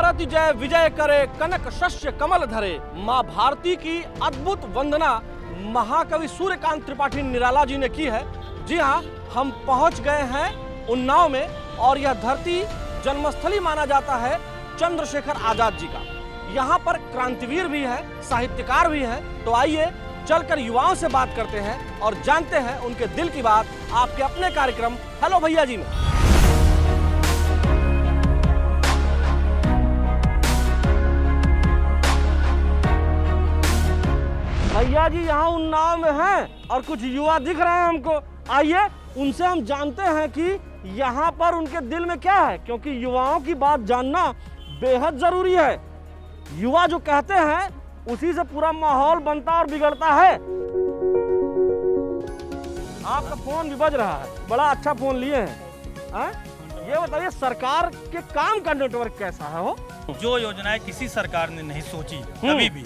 भारत जय विजय करे, कनक शस्य कमल धरे। माँ भारती की अद्भुत वंदना महाकवि सूर्यकांत त्रिपाठी निराला जी ने की है। जी हाँ, हम पहुंच गए हैं उन्नाव में और यह धरती जन्मस्थली माना जाता है चंद्रशेखर आजाद जी का। यहाँ पर क्रांतिवीर भी है, साहित्यकार भी है। तो आइए चलकर युवाओं से बात करते हैं और जानते हैं उनके दिल की बात आपके अपने कार्यक्रम हेलो भैया जी में। भैया जी यहाँ उन्नाव में हैं और कुछ युवा दिख रहे हैं हमको। आइए उनसे हम जानते हैं कि यहाँ पर उनके दिल में क्या है, क्योंकि युवाओं की बात जानना बेहद जरूरी है। युवा जो कहते हैं उसी से पूरा माहौल बनता और बिगड़ता है। आपका फोन भी बज रहा है, बड़ा अच्छा फोन लिए हैं। ये बताइए सरकार के काम का नेटवर्क कैसा है? हो जो योजनाएं किसी सरकार ने नहीं सोची कभी भी,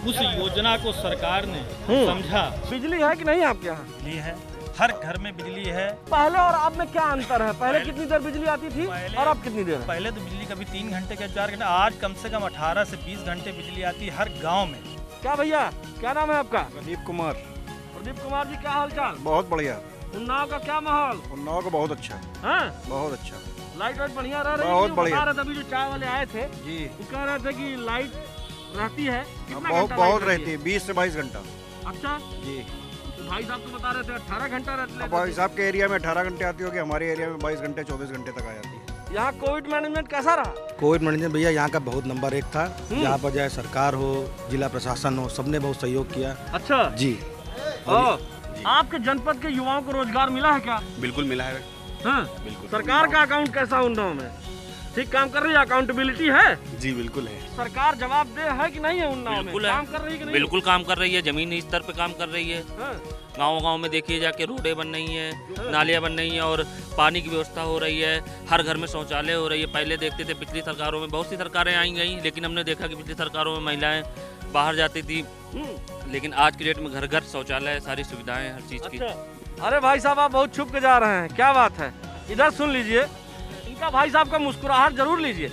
उस योजना को सरकार ने समझा। बिजली है कि नहीं आपके यहाँ? बिजली है, हर घर में बिजली है। पहले और अब में क्या अंतर है? पहले कितनी देर बिजली आती थी और अब कितनी देर? पहले तो बिजली कभी 3 घंटे के 4 घंटे, आज कम से कम 18 से 20 घंटे बिजली आती है हर गाँव में। क्या भैया, क्या नाम है आपका? प्रदीप कुमार। प्रदीप कुमार जी, क्या हाल चाल? बहुत बढ़िया। उन्नाव का क्या माहौल? उन्नाव का बहुत अच्छा है, बहुत अच्छा। लाइट वाइट बढ़िया रह रही है? बहुत बढ़िया। अभी जो चाय वाले आए थे जी, वो कह रहे थे कि लाइट रहती है। बहुत रहती है, 20 से 22 घंटा। अच्छा जी, तो भाई साहब तो बता रहे थे 18 घंटा रहती है। भाई साहब के एरिया में 18 घंटे आती होगी, हमारे एरिया में 22 घंटे 24 घंटे तक आ जाती है। यहाँ कोविड मैनेजमेंट कैसा रहा? कोविड मैनेजमेंट भैया यहाँ का बहुत नंबर 1 था। यहाँ पर चाहे सरकार हो, जिला प्रशासन हो, सबने बहुत सहयोग किया। अच्छा जी। आपके जनपद के युवाओं को रोजगार मिला है क्या? बिल्कुल मिला है। हाँ? बिल्कुल। सरकार का अकाउंट कैसा उन्नाव में? ठीक काम कर रही है? अकाउंटेबिलिटी है? जी बिल्कुल है। सरकार जवाबदेह है कि नहीं है उन्नाव में? काम कर रही है कि नहीं? बिल्कुल काम कर रही है, जमीनी स्तर पे काम कर रही है। गाँव में देखिए जाके रोडें बन रही हैं, नालियाँ बन रही हैं और पानी की व्यवस्था हो रही है। हर घर में शौचालय हो रही है। पहले देखते थे पिछली सरकारों में बहुत सी सरकारें आई गई, लेकिन हमने देखा कि पिछली सरकारों में महिलाएं बाहर जाती थी, लेकिन आज की डेट में घर घर शौचालय, सारी सुविधाएं हर चीज की। अरे भाई साहब, आप बहुत छुप के जा रहे हैं, क्या बात है? इधर सुन लीजिए, इनका भाई साहब का मुस्कुराहट जरूर लीजिए,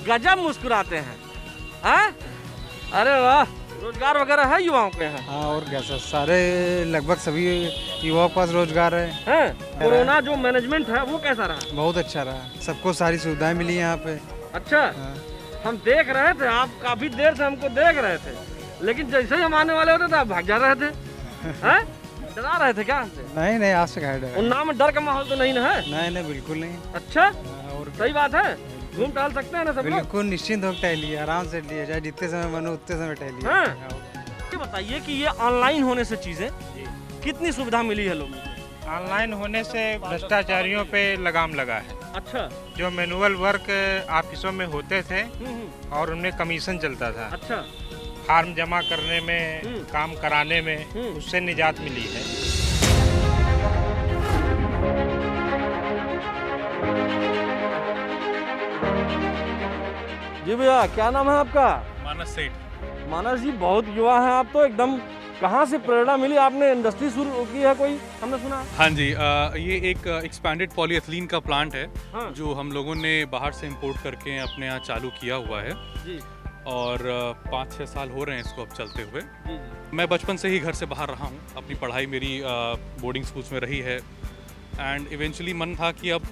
गजब मुस्कुराते हैं। अरे वाह, रोजगार वगैरह है युवाओं के यहाँ? हाँ, और क्या सर, सारे लगभग सभी युवाओं के पास रोजगार है। कोरोना जो मैनेजमेंट है वो कैसा रहा? बहुत अच्छा रहा, सबको सारी सुविधाएं मिली यहाँ पे। अच्छा। हम देख रहे थे, आप काफी देर से हमको देख रहे थे, लेकिन जैसे ही हम आने वाले होते थे आप भाग जा रहे थे। डरा रहे थे क्या हमसे? नहीं, आज से डर। उन्नाव में डर का माहौल तो नहीं ना है? नहीं, बिल्कुल नहीं। अच्छा, और सही बात है, घूम टहल सकते हैं ना सब लोग? बिल्कुल निश्चिंत होकर टहलिए, आराम से लिए, चाहे जितने समय मन हो उतने समय टहलिए। ये बताइए कि ये ऑनलाइन होने से चीजें कितनी सुविधा मिली है लोगों को? ऑनलाइन होने से भ्रष्टाचारियों पे लगाम लगा है। अच्छा। जो मैनुअल वर्क ऑफिसों में होते थे और उनमें कमीशन चलता था। अच्छा। फॉर्म जमा करने में, काम कराने में, उससे निजात मिली है। जी भैया, क्या नाम है आपका? मानस सेठ। मानस जी, बहुत युवा हैं आप तो एकदम। कहाँ से प्रेरणा मिली? आपने इंडस्ट्री शुरू की है कोई, हमने सुना? हाँ जी, ये एक एक्सपैंडेड पॉलीएथिलीन का प्लांट है। हाँ। जो हम लोगों ने बाहर से इंपोर्ट करके अपने यहाँ चालू किया हुआ है जी। और 5-6 साल हो रहे हैं इसको अब चलते हुए। मैं बचपन से ही घर से बाहर रहा हूँ, अपनी पढ़ाई मेरी बोर्डिंग स्कूल्स में रही है एंड इवेंचुअली मन था कि अब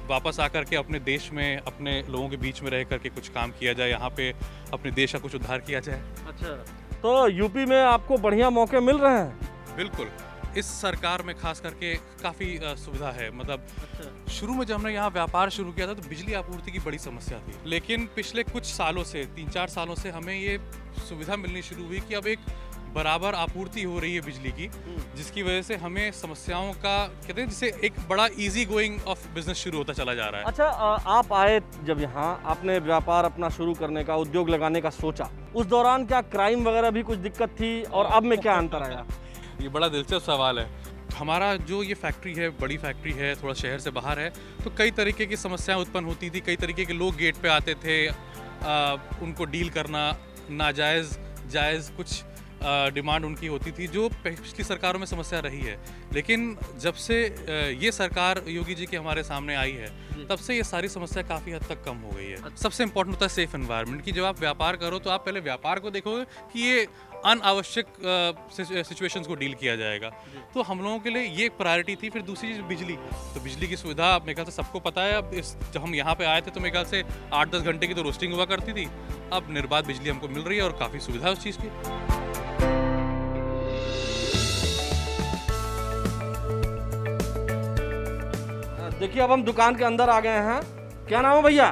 वापस आकर के अपने देश में अपने लोगों के बीच में रह करके कुछ काम किया जाए, यहाँ पे अपने देश का कुछ उद्धार किया जाए। अच्छा, तो यूपी में आपको बढ़िया मौके मिल रहे हैं? बिल्कुल, इस सरकार में खास करके काफ़ी सुविधा है। मतलब शुरू में जब हमने यहाँ व्यापार शुरू किया था तो बिजली आपूर्ति की बड़ी समस्या थी, लेकिन पिछले कुछ सालों से 3-4 सालों से हमें ये सुविधा मिलनी शुरू हुई कि अब एक बराबर आपूर्ति हो रही है बिजली की, जिसकी वजह से हमें समस्याओं का कहते हैं जिसे एक बड़ा इजी गोइंग ऑफ बिजनेस शुरू होता चला जा रहा है। अच्छा, आप आए जब यहाँ, आपने व्यापार अपना शुरू करने का, उद्योग लगाने का सोचा, उस दौरान क्या क्राइम वगैरह भी कुछ दिक्कत थी और अब में क्या अंतर आया? ये बड़ा दिलचस्प सवाल है। हमारा जो ये फैक्ट्री है, बड़ी फैक्ट्री है, थोड़ा शहर से बाहर है, तो कई तरीके की समस्याएं उत्पन्न होती थी। कई तरीके के लोग गेट पे आते थे, उनको डील करना, नाजायज़ जायज़ कुछ डिमांड उनकी होती थी, जो पिछली सरकारों में समस्या रही है। लेकिन जब से ये सरकार योगी जी के हमारे सामने आई है, तब से ये सारी समस्या काफ़ी हद तक कम हो गई है। सबसे इम्पोर्टेंट होता है सेफ एनवायरनमेंट, कि जब आप व्यापार करो तो आप पहले व्यापार को देखोगे कि ये अनआवश्यक सिचुएशंस को डील किया जाएगा। तो हम लोगों के लिए ये एक प्रायोरिटी थी। फिर दूसरी चीज़ बिजली, तो बिजली की सुविधा मेरे ख्याल से सबको पता है। अब जब हम यहाँ पे आए थे तो मेरे ख्याल से 8-10 घंटे की तो रोस्टिंग हुआ करती थी, अब निर्बाध बिजली हमको मिल रही है और काफ़ी सुविधा है उस चीज़ की। देखिए अब हम दुकान के अंदर आ गए हैं। क्या नाम है भैया?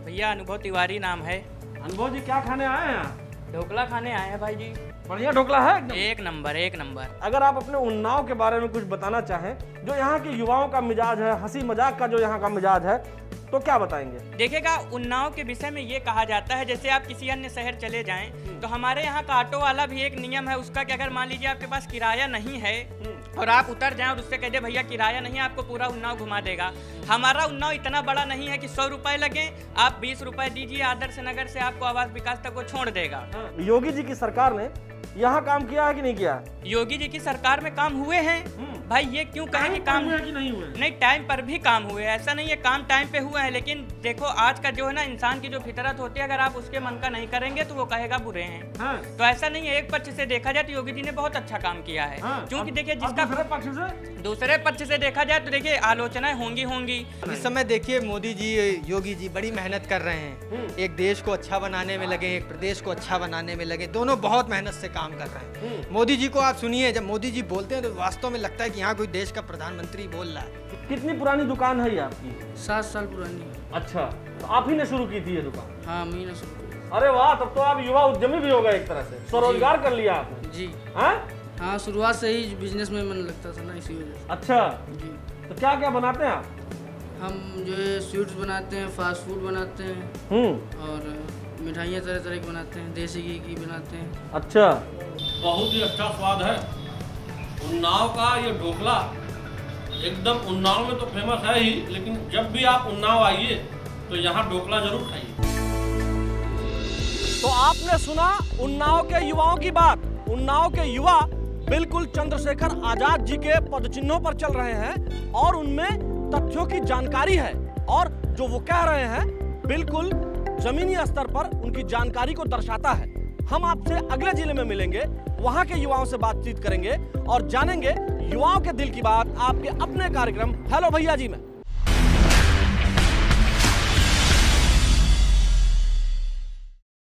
भैया अनुभव तिवारी नाम है। अनुभव जी क्या खाने आए हैं? ढोकला खाने आए हैं भाई जी। बढ़िया ढोकला है एकदम? एक नंबर एक नंबर। अगर आप अपने उन्नाव के बारे में कुछ बताना चाहें, जो यहाँ के युवाओं का मिजाज है, हंसी मजाक का जो यहाँ का मिजाज है, तो क्या बताएंगे? देखिएगा, उन्नाव के विषय में ये कहा जाता है, जैसे आप किसी अन्य शहर चले जाएं तो हमारे यहाँ का ऑटो वाला भी एक नियम है उसका कि अगर मान लीजिए आपके पास किराया नहीं है और आप उतर जाएं और उससे कह दे भैया किराया नहीं है, आपको पूरा उन्नाव घुमा देगा। हमारा उन्नाव इतना बड़ा नहीं है कि 100 रुपए लगे, आप 20 रुपए दीजिए, आदर्श नगर से आपको आवास विकास तक वो छोड़ देगा। योगी जी की सरकार ने यहाँ काम किया है कि नहीं किया? योगी जी की सरकार में काम हुए हैं भाई, ये क्यों कहें कि काम हुए कि नहीं हुए? नहीं, टाइम पर भी काम हुए, ऐसा नहीं है काम टाइम पे हुए हैं। लेकिन देखो आज का जो है ना, इंसान की जो फितरत होती है, अगर आप उसके मन का नहीं करेंगे तो वो कहेगा बुरे हैं। हाँ। तो ऐसा नहीं है, एक पक्ष से देखा जाए तो योगी जी ने बहुत अच्छा काम किया है। हाँ। क्योंकि देखिए जिसका दूसरे पक्ष से देखा जाए तो देखिए आलोचनाएं होंगी। इस समय देखिए मोदी जी, योगी जी बड़ी मेहनत कर रहे हैं, एक देश को अच्छा बनाने में लगे, एक प्रदेश को अच्छा बनाने में लगे, दोनों बहुत मेहनत से काम कर रहे हैं। मोदी जी को आप सुनिए, जब मोदी जी बोलते हैं तो वास्तव में लगता है कि यहाँ कोई देश का प्रधानमंत्री बोल रहा है। कितनी पुरानी दुकाकान है ये आपकी? 7 साल पुरानी। अच्छा, तो आप ही ने शुरू की थी ये दुकान? हाँ, मैं ने शुरू की। अरे वाह, तब तो आप युवा उद्यमी भी हो गए एक तरह से, स्वरोजगार कर लिया आपने। जी हाँ, हाँ, शुरुआत से ही बिजनेस में मन लगता था ना, इसी वजह से। अच्छा जी। तो क्या क्या बनाते हैं आप? हम जो है स्वीट्स बनाते हैं, फास्ट फूड बनाते हैं और मिठाइयाँ तरह तरह की बनाते हैं, देसी घी की बनाते हैं। अच्छा, बहुत ही अच्छा स्वाद है उन्नाव का ये ढोकला। एकदम उन्नाव में तो फेमस है ही, लेकिन जब भी आप उन्नाव आइए तो यहाँ ढोकला जरूर खाइए। तो आपने सुना उन्नाव के युवाओं की बात। उन्नाव के युवा बिल्कुल चंद्रशेखर आजाद जी के पदचिन्हों पर चल रहे हैं और उनमें तथ्यों की जानकारी है, और जो वो कह रहे हैं बिल्कुल जमीनी स्तर पर उनकी जानकारी को दर्शाता है। हम आपसे अगले जिले में मिलेंगे, वहां के युवाओं से बातचीत करेंगे और जानेंगे युवाओं के दिल की बात आपके अपने कार्यक्रम हेलो भैया जी में।